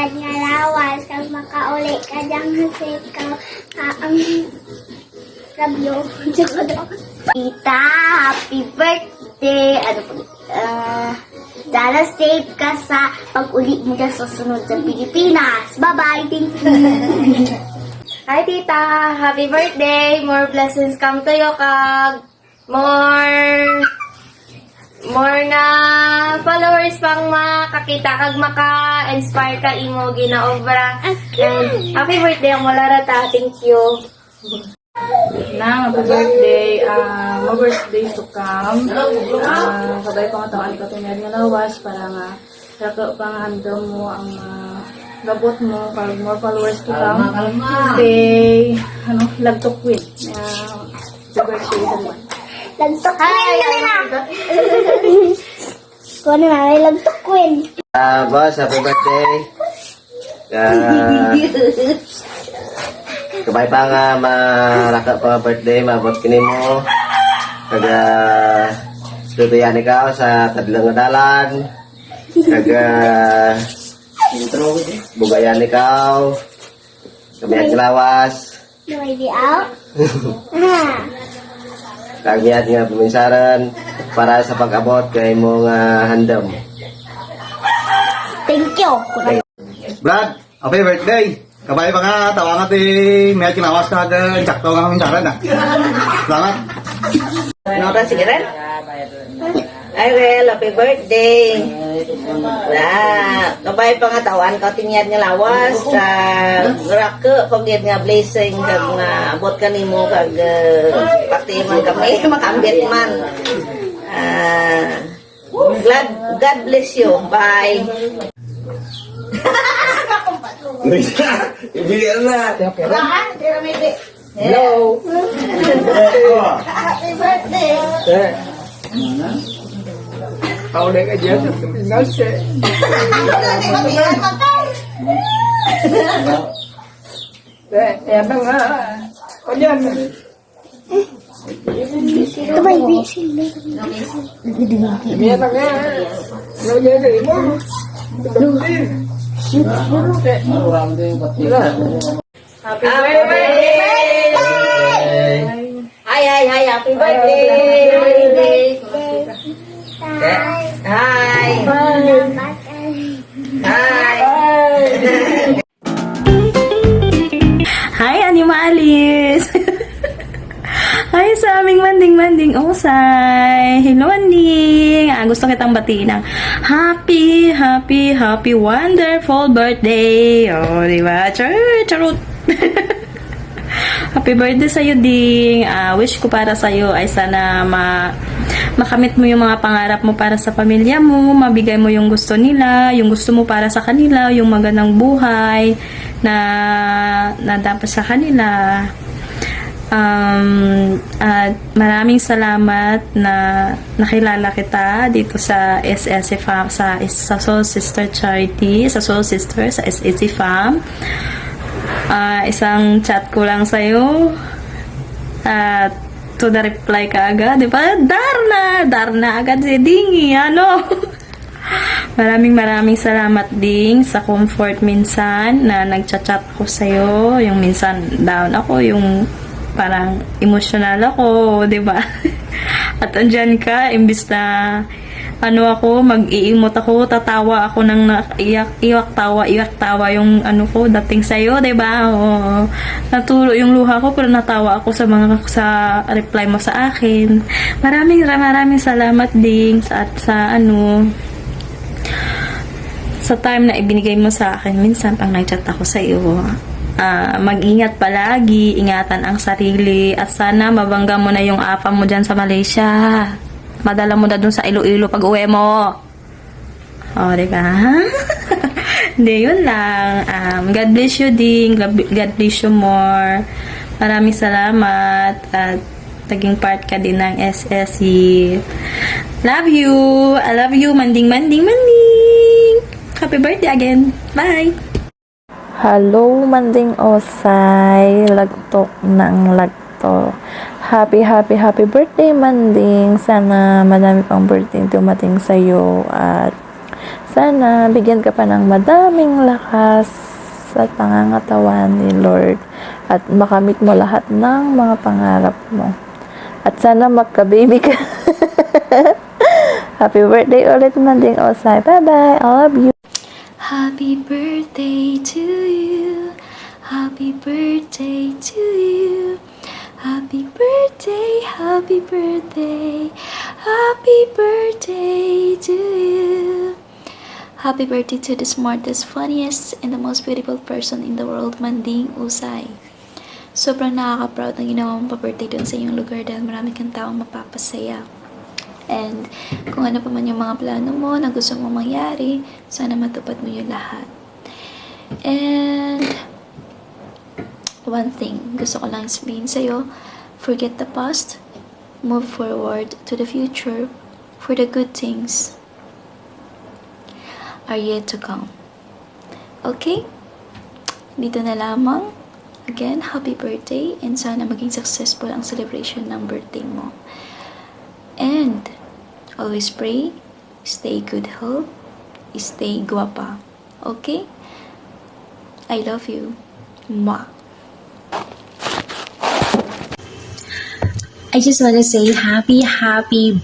tiyad nga lawas, kag makauli ka diyang hasik ka, ang rabyo. Tita, happy birthday! Ano po? Sana safe ka sa pag-uli mo dyan sa sunod sa Pilipinas. Bye-bye! Thank you! Hi, Tita! Happy birthday! More blessings come to you, kag more na followers pang makakita kag maka-inspire ka imo ginaobra. And happy birthday ang Malarata. Thank you. Na, happy birthday. More birthday to come. Sabay pa nga tawaan ka tinari nga lawas para nga saka pang handom mo ang gabot mo para more followers to come. Stay, lagtok queen. Happy birthday everyone. Lagtok queen kami na! Kung ano na, may lagtok queen. Boss, happy birthday. Kabay pa nga maraka pa birthday, mabot kini mo. Kaga tutuyan ikaw sa kadlang dalan. Kaga bugayan ikaw. Kami lawas. No idea out? Kagiat nga puminsaran para sa pag-abot kay mong handom. Thank you! Brad, happy birthday! Kabay pa nga, tawa nga ti may kinawas ka agad, sakto nga kami saran Salamat! Nora, sige rin? Ay, well, happy birthday! Kabay pa nga tawan ka tinyad nga lawas sa rake, pagdiyad nga blessing kag nga abot ka nimo kag pati man kami makambit man. God bless you. Bye! Ibigyan na! Hello! Happy birthday! Ako na ka dyan sa Pilipinas eh. Yan na nga. O yan. Kabay, bisin na. Yan na nga. Lagyan ka mo. Happy birthday! Hi! Happy birthday! Hi! Hi! Hi, Animalis! Hi sa aming manding-manding usay! Hello, Anding! Gusto kitang batiin ng happy, wonderful birthday! Oh, diba? Charot! Happy birthday sa'yo, Ding! Wish ko para sa'yo ay sana makamit mo yung mga pangarap mo para sa pamilya mo, mabigay mo yung gusto nila, yung gusto mo para sa kanila, yung magandang buhay na dapat sa kanila. At maraming salamat na nakilala kita dito sa SSC Farm, sa Soul Sister Charity, sa Soul Sister, sa SSC Farm. Isang chat ko lang sa'yo at to the reply ka agad, di ba? Darna agad si Dingy, ano? Maraming salamat, Ding, sa comfort minsan na nagchat-chat ko sa'yo, yung minsan down ako, yung parang emotional ako, di ba? At andyan ka, imbis na mag-iimot ako, tatawa ako ng iyak tawa yung ko dating sa'yo, di ba? Natulo yung luha ko pero natawa ako sa reply mo sa akin. Maraming salamat, Ding, sa time na ibinigay mo sa akin. Minsan pang nag-chat ako sa iyo. Mag-ingat palagi, ingatan ang sarili, at sana mabangga mo na yung apa mo dyan sa Malaysia. Madala mo na dun sa Iloilo pag uwi mo. Diba? Hindi, yun lang. God bless you, Ding. God bless you more. Maraming salamat at naging part ka din ng SSC. Love you. I love you. Manding. Happy birthday again. Bye. Hello, Manding Osay. Lagtok ng lagto. Happy birthday, Manding. Sana madami pang birthday dumating sa'yo at sana bigyan ka pa ng madaming lakas at pangangatawan ni Lord at makamit mo lahat ng mga pangarap mo. At sana magka-baby ka. Happy birthday ulit, Manding Osay. Bye-bye. I love you. Happy birthday to you. Happy birthday to you. Happy birthday, happy birthday. Happy birthday to you. Happy birthday to the smartest, funniest, and the most beautiful person in the world, Manding Usay. Sobrang nakaka-proud ng ginawa mong pa-birthday doon sa iyong lugar dahil marami kang taong mapapasaya. And kung ano pa man yung mga plano mo na gusto mong mangyari, sana matupad mo yung lahat. And one thing, gusto ko lang sabihin sa'yo, forget the past, move forward to the future, for the good things are yet to come. Okay? Dito na lamang. Again, happy birthday and sana maging successful ang celebration ng birthday mo. And always pray, stay good health, stay guapa. Okay? I love you. Mwah. I just want to say happy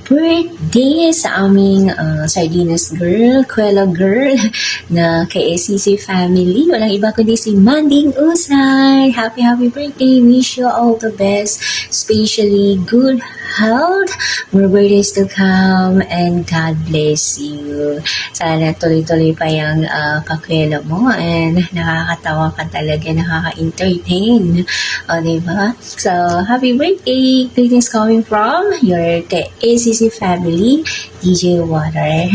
birthday sa aming Sardinas girl, Kuela girl na KSCC family. Walang iba kundi si Manding Usay. Happy birthday. Wish you all the best. Especially good health, more birthdays to come, and God bless you. Sana tuloy-tuloy pa yung pakwela mo and nakakatawa ka talaga, nakaka-entertain. O, diba? So, happy birthday! Greetings coming from your ACC family, DJ Water.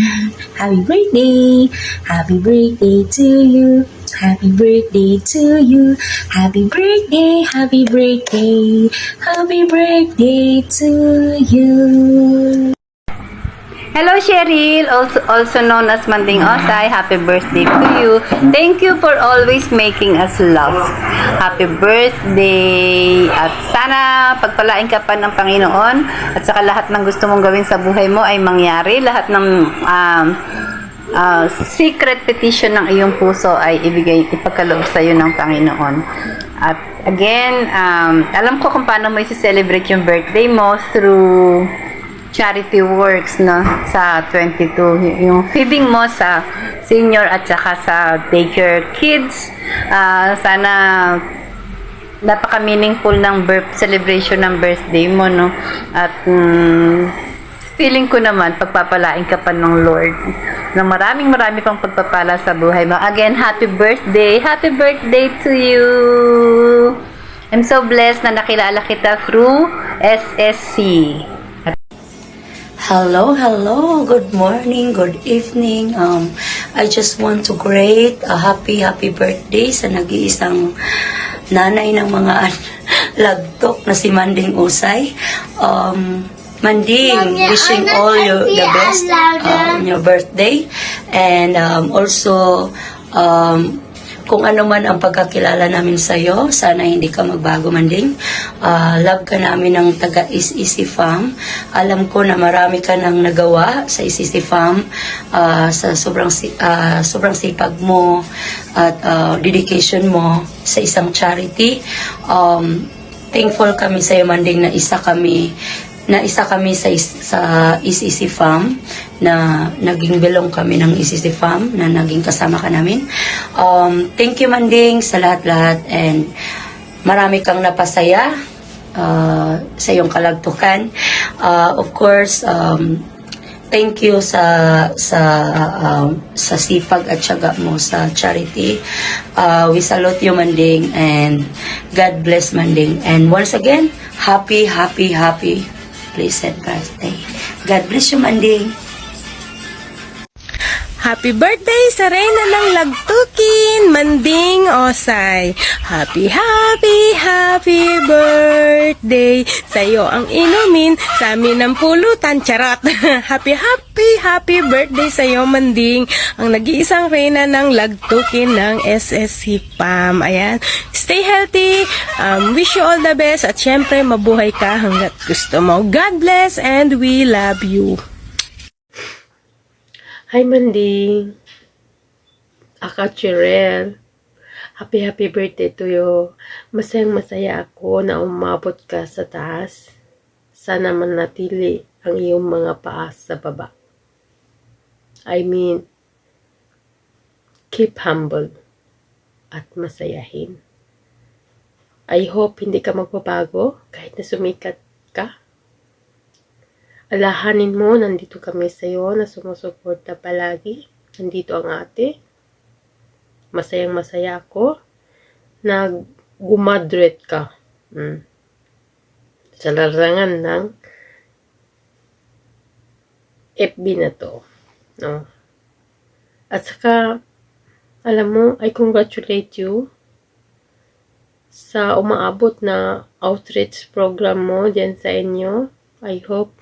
Happy birthday! Happy birthday to you! Happy birthday to you! Happy birthday! Happy birthday! Happy birthday to you! Hello Cheryl, also known as Manding Osay. Happy birthday to you. Thank you for always making us laugh. Happy birthday. At sana pagpalain ka pa ng Panginoon at saka lahat ng gusto mong gawin sa buhay mo ay mangyari. Lahat ng secret petition ng iyong puso ay ipagkaloob sa iyo ng Panginoon. At again, alam ko kung paano mo i-celebrate yung birthday mo through charity works, no, sa 22, yung feeding mo sa senior at saka sa daycare kids. Sana napaka-meaningful ng celebration ng birthday mo, no, at feeling ko naman pagpapalain ka pa ng Lord na marami pang pagpapala sa buhay mo. Again, happy birthday to you. I'm so blessed na nakilala kita through SSC. Hello, good morning, good evening. I just want to greet a happy birthday sa nag-iisang nanay ng mga lagtok na si Manding Usay. Manding, wishing all you the best on your birthday. And also, kung ano man ang pagkakilala namin sa'yo, sana hindi ka magbago, Manding. Love ka namin ng taga Is-Easy Farm. Alam ko na marami ka nang nagawa sa Is-Easy Farm, sa sobrang sipag mo at dedication mo sa isang charity. Thankful kami sa'yo, Manding, na isa kami sa Is-Easy Farm, na naging belong kami ng Is-Easy Farm, na naging kasama ka namin. Thank you, Manding, sa lahat-lahat, and marami kang napasaya sa iyong kalagtukan. Of course, thank you sa sipag at tiyaga mo sa charity. We salute you, Manding, and God bless, Manding. And once again, happy blessed birthday. God bless you, Manding. Happy birthday sa Reyna ng Lagtukin, Manding Osay. Happy birthday. Sa'yo ang inumin, sa amin ang pulutan, charot. Happy birthday sa'yo, Manding. Ang nag-iisang Reyna ng Lagtukin ng SSC PAM. Ayan. Stay healthy. Wish you all the best. At syempre, mabuhay ka hanggat gusto mo. God bless and we love you. Hi, Manding. Akachirel. Happy birthday to you. Masayang-masaya ako na umabot ka sa taas. Sana manatili ang iyong mga paa sa baba. I mean, keep humble at masayahin. I hope hindi ka magbabago kahit na sumikat ka. Alahanin mo, nandito kami sa iyo na sumusuporta palagi. Nandito ang ate. Masayang-masaya ako na gumaduate ka sa larangan ng FB na to. No? At saka, alam mo, I congratulate you sa umaabot na outreach program mo dyan sa inyo. I hope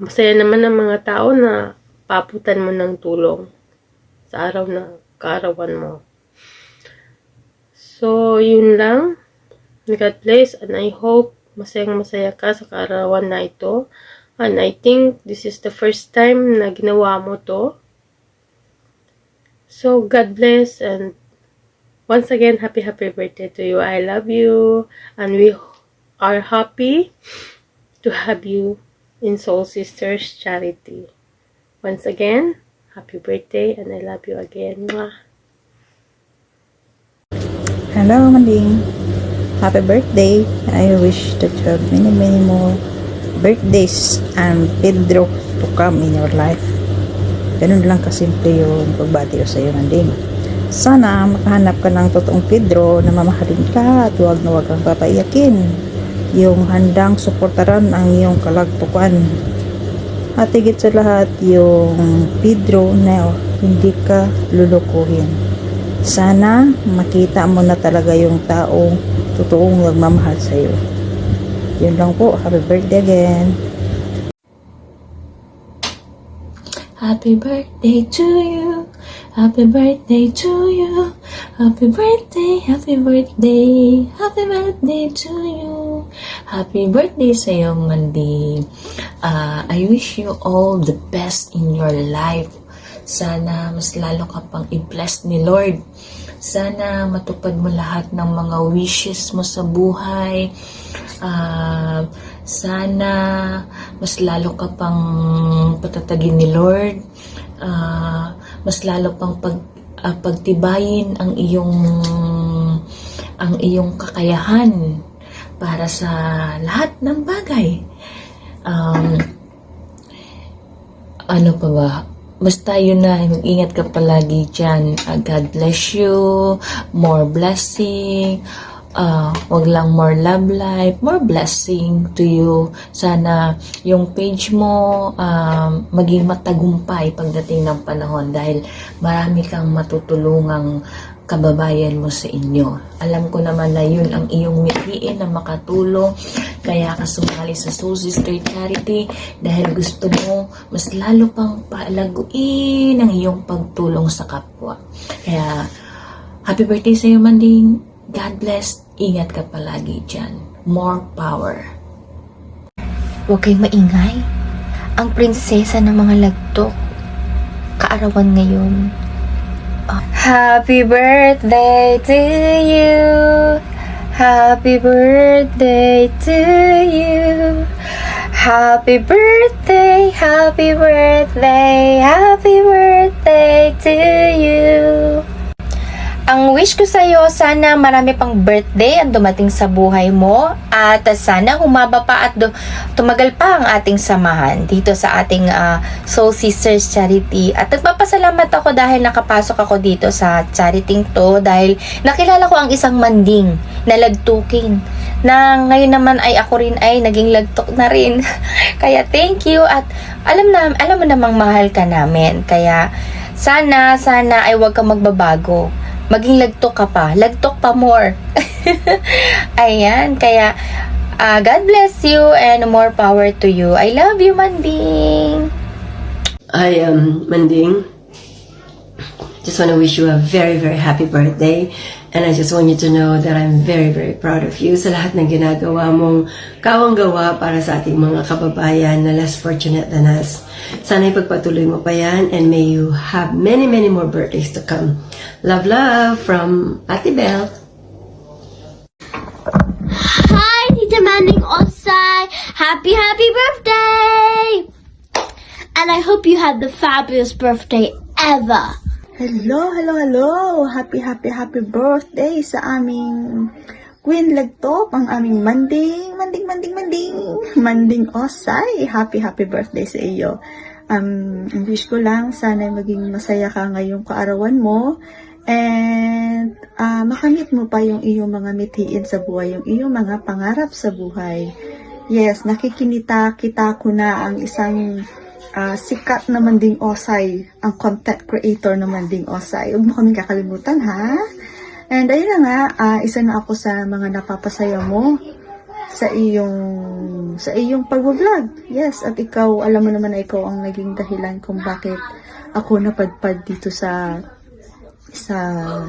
masaya naman ang mga tao na paputan mo ng tulong sa araw na kaarawan mo. So, yun lang. God bless, and I hope masayang-masaya ka sa kaarawan na ito. And I think this is the first time na ginawa mo to. So, God bless, and once again, happy birthday to you. I love you, and we are happy to have you in Soul Sisters Charity. Once again, happy birthday, and I love you again. Mwah. Hello, Manding. Happy birthday. I wish that you have many more birthdays and Pedro to come in your life. Ganun lang kasimple yung pagbati ko sa iyo, Manding. Sana makahanap ka ng totoong Pedro na mamahalin ka at huwag na huwag kang papaiyakin. Yung handang suportaran ang iyong kalagpukan. At higit sa lahat, yung Pedro na hindi ka lulukuhin. Sana makita mo na talaga yung taong totoong nagmamahal sa iyo. Yun lang po. Happy birthday again. Happy birthday to you. Happy birthday to you. Happy birthday, happy birthday. Happy birthday to you. Happy birthday sa iyo, Manding. I wish you all the best in your life. Sana mas lalo ka pang i-bless ni Lord. Sana matupad mo lahat ng mga wishes mo sa buhay. Sana mas lalo ka pang patatagin ni Lord. Mas lalo pang pagtibayin ang iyong kakayahan para sa lahat ng bagay. Ano pa ba? Basta yun na, mag-ingat ka palagi dyan. God bless you. More blessing. Wag lang more love life, more blessing to you. Sana yung page mo maging matagumpay pagdating ng panahon dahil marami kang matutulungang kababayan mo sa inyo. Alam ko naman na yun ang iyong mithiin na makatulong. Kaya ka sumali sa Soul Sister Charity dahil gusto mo mas lalo pang palaguin ang iyong pagtulong sa kapwa. Kaya happy birthday sa iyo, Manding. God bless. Ingat ka palagi dyan. More power. Huwag kayong maingay. Ang prinsesa ng mga lagtok. Kaarawan ngayon. Happy birthday to you. Happy birthday to you. Happy birthday, happy birthday, happy birthday to you. Ang wish ko sa iyo, sana marami pang birthday ang dumating sa buhay mo at sana humaba pa at tumagal pa ang ating samahan dito sa ating Soul Sisters Charity. At nagpapasalamat ako dahil nakapasok ako dito sa charity to dahil nakilala ko ang isang Manding na lagtukin na ngayon naman ay ako rin ay naging lagtok na rin. Kaya thank you at alam mo namang mahal ka namin. Kaya sana ay huwag kang magbabago. Maging lagtok ka pa. Lagtok pa more. Ayan. Kaya, God bless you and more power to you. I love you, Manding. I am Manding. just want to wish you a very, very happy birthday. And I just want you to know that I'm very, very proud of you sa lahat ng ginagawa mong kawang-gawa para sa ating mga kababayan na less fortunate than us. Sana ipagpatuloy mo pa yan, and may you have many, many more birthdays to come. Love, love from Ate Belle. Hi, Tita Manning Osai. Happy birthday! And I hope you had the fabulous birthday ever. Hello! Happy birthday sa aming Queen Lagtop, ang aming Manding Osay. Happy birthday sa iyo. Ang wish ko lang, sana maging masaya ka ngayong kaarawan mo. And makamit mo pa yung iyong mga mithiin sa buhay, yung iyong mga pangarap sa buhay. Yes, kita ko na ang isang sikat na Manding Osay, ang content creator na Manding Osay. Huwag mo kaming kakalimutan, ha? And ayun na nga, isa na ako sa mga napapasaya mo sa iyong pag-vlog. Yes, at ikaw, alam mo naman na ikaw ang naging dahilan kung bakit ako napadpad dito sa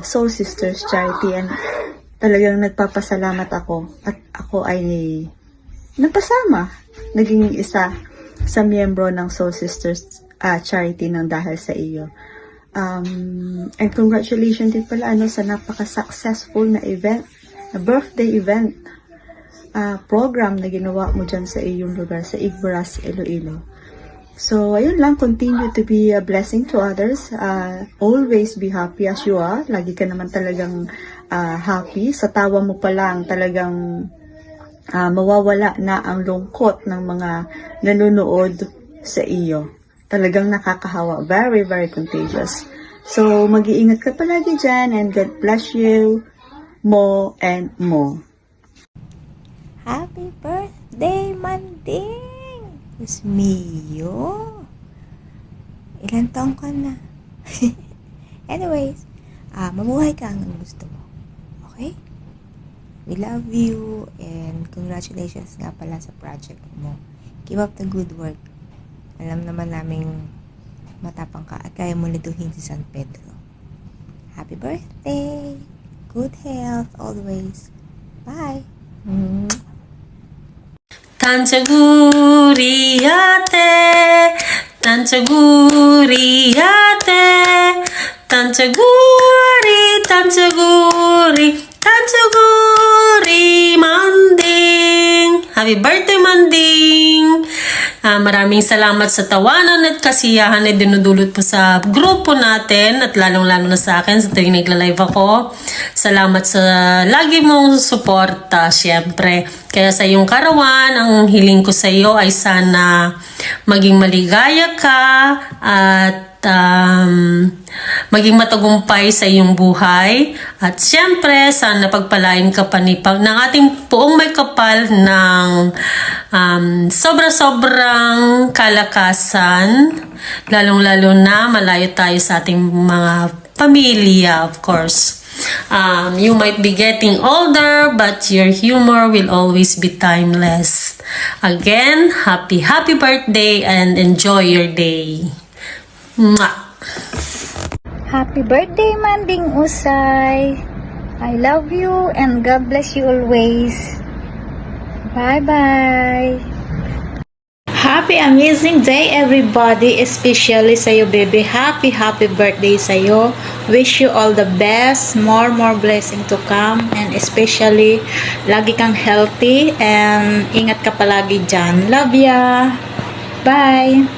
Soul Sisters Charity, and talagang nagpapasalamat ako at ako ay napasama, naging isa sa miyembro ng Soul Sisters Charity ng dahil sa iyo. And congratulations din pala sa napaka-successful na event, na birthday event program na ginawa mo dyan sa iyong lugar, sa Igboras, Iloilo. So, ayun lang, continue to be a blessing to others. Always be happy as you are. Lagi ka naman talagang happy. Sa tawa mo pa lang talagang mawawala na ang lungkot ng mga nanonood sa iyo. Talagang nakakahawa. Very, very contagious. So, mag-iingat ka palagi dyan, and God bless you more and more. Happy birthday, Manding! It's Mio. Ilan taong ka na? Anyways, mamuhay ka hanggang gusto mo. Okay? We love you, and congratulations nga pala sa project mo. Keep up the good work. Alam naman naming matapang ka at kaya mo liduhin si San Pedro. Happy birthday! Good health always. Bye! Tanchaguriyate, Tanchaguriyate, Tanchaguri, Manding! Happy birthday, Manding! Maraming salamat sa tawanan at kasiyahan na dinudulot po sa grupo natin, at lalong-lalo na sa akin sa tuwing nagla-live ako. Salamat sa lagi mong suporta, syempre. Kaya sa iyong karawan, ang hiling ko sa iyo ay sana maging maligaya ka at maging matagumpay sa iyong buhay. At syempre, sana pagpalain ka pa ng ating buong may kapal ng sobra-sobrang kalakasan, lalong-lalo na malayo tayo sa ating mga pamilya, of course. You might be getting older, but your humor will always be timeless. Again, happy birthday and enjoy your day. Mwah! Happy birthday, Manding Usay. I love you and God bless you always. Bye-bye. Happy amazing day everybody, especially sa'yo baby. Happy birthday sa'yo. Wish you all the best, more blessing to come, and especially lagi kang healthy and ingat ka palagi dyan. Love ya. Bye.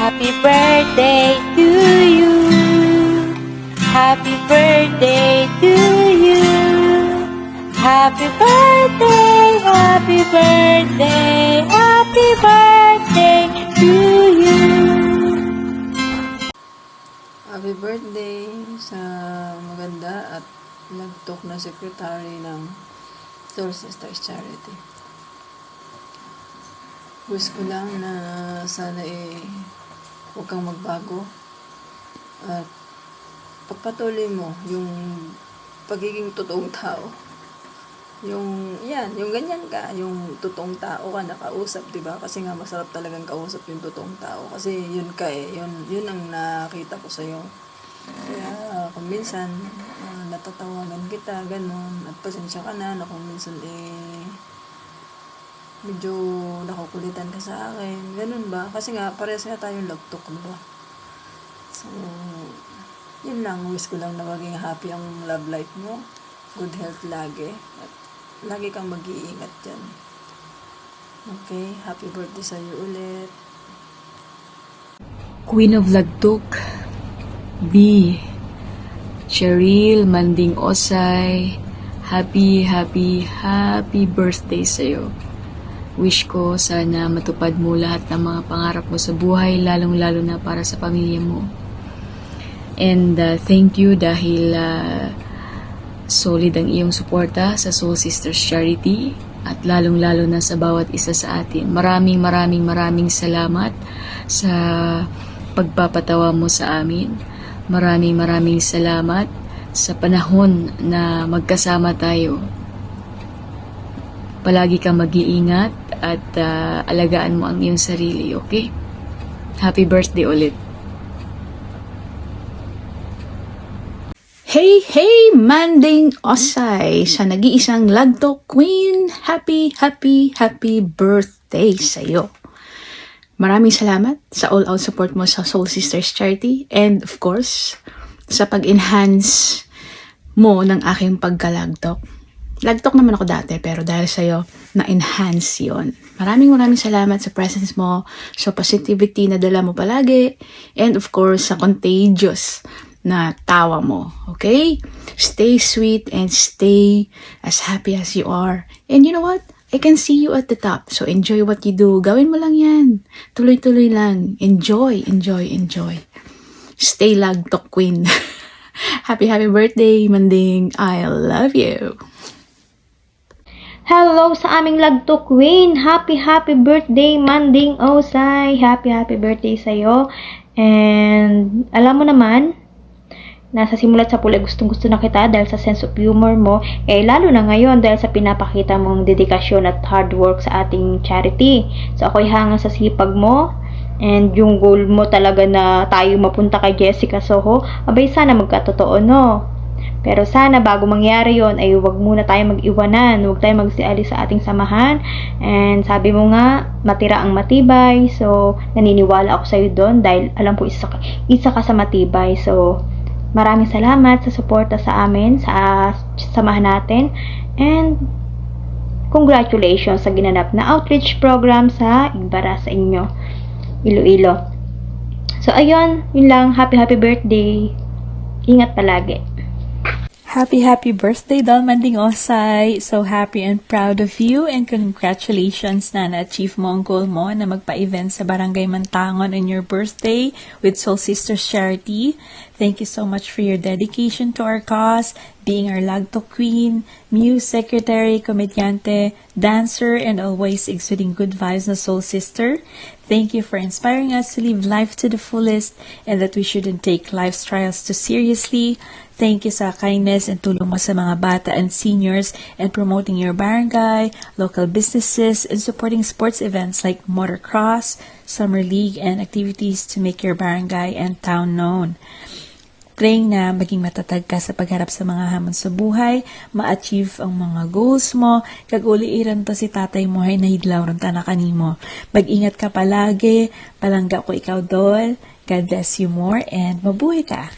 Happy birthday to you. Happy birthday to you. Happy birthday, happy birthday, happy birthday to you. Happy birthday sa maganda at nagtok na secretary ng Soul Sisters Charity. Wish ko lang na sana huwag kang magbago at pagpatuloy mo yung pagiging totoong tao. Yung ganyan ka, yung totoong tao ka nakausap, diba? Kasi nga masarap talagang kausap yung totoong tao. Kasi yun ka yun ang nakita ko sa'yo. Kaya kung minsan natatawagan kita, ganun. At pasensya ka na kung minsan medyo nakukulitan ka sa akin. Ganun ba? Kasi nga, parehas nga tayong lagtok, diba? So, yun lang. Wish ko lang na maging happy ang love life mo. Good health lagi. At lagi kang mag-iingat dyan. Okay? Happy birthday sa'yo ulit. Queen of Lagtok, B. Cheryl Manding Osay, happy birthday sa'yo. Wish ko sana matupad mo lahat ng mga pangarap mo sa buhay, lalong-lalo na para sa pamilya mo. And thank you dahil solid ang iyong suporta sa Soul Sisters Charity at lalong-lalo na sa bawat isa sa atin. Maraming salamat sa pagpapatawa mo sa amin. Maraming salamat sa panahon na magkasama tayo. Palagi kang mag-iingat at alagaan mo ang iyong sarili, okay? Happy birthday ulit. Hey, Manding Osay, sa nag-iisang Lagtok Queen, happy birthday sa'yo. Maraming salamat sa all-out support mo sa Soul Sisters Charity and of course, sa pag-enhance mo ng aking pagkalagtok. Lagtok naman ako dati pero dahil sa'yo, na-enhance yon. Maraming salamat sa presence mo, sa positivity na dala mo palagi, and of course, sa contagious na tawa mo. Okay? Stay sweet and stay as happy as you are. And you know what? I can see you at the top. So enjoy what you do. Gawin mo lang yan. Tuloy-tuloy lang. Enjoy. Stay Lagtok Queen. Happy birthday, Manding. I love you. Hello sa aming Lagtok Queen. Happy birthday, Manding Osay. Happy birthday sa'yo. And alam mo naman, nasa simulat sa pula gustong-gusto na kita dahil sa sense of humor mo, lalo na ngayon dahil sa pinapakita mong dedikasyon at hard work sa ating charity. So ako'y hanga sa sipag mo and yung goal mo talaga na tayo mapunta kay Jessica Soho, abay sana magkatotoo, no? Pero sana bago mangyari yon ay huwag muna tayo mag-iwanan, huwag tayo magsiali sa ating samahan. And sabi mo nga, matira ang matibay. So naniniwala ako sa'yo doon dahil alam ko isa ka sa matibay. So maraming salamat sa suporta sa amin, sa samahan natin. And congratulations sa ginanap na outreach program sa Igbara sa inyo, Iloilo. So ayun, yun lang. Happy birthday. Ingat palagi. Happy birthday, Dal Manding Osay. So happy and proud of you and congratulations na na-achieve mo ang goal mo na magpa-event sa Barangay Mantangon on your birthday with Soul Sisters Charity. Thank you so much for your dedication to our cause, being our Lagtok Queen, Muse Secretary, Komedyante, dancer, and always exuding good vibes na Soul Sister. Thank you for inspiring us to live life to the fullest and that we shouldn't take life's trials too seriously. Thank you sa kindness and tulong mo sa mga bata and seniors and promoting your barangay, local businesses, and supporting sports events like motocross, summer league, and activities to make your barangay and town known. Praying na maging matatag ka sa pagharap sa mga hamon sa buhay, ma-achieve ang mga goals mo, kag-uliiran to si tatay mo ay nahidlaw ron ta na kanimo. Mag-ingat ka palagi, palangga ko ikaw dol, God bless you more, and mabuhay ka!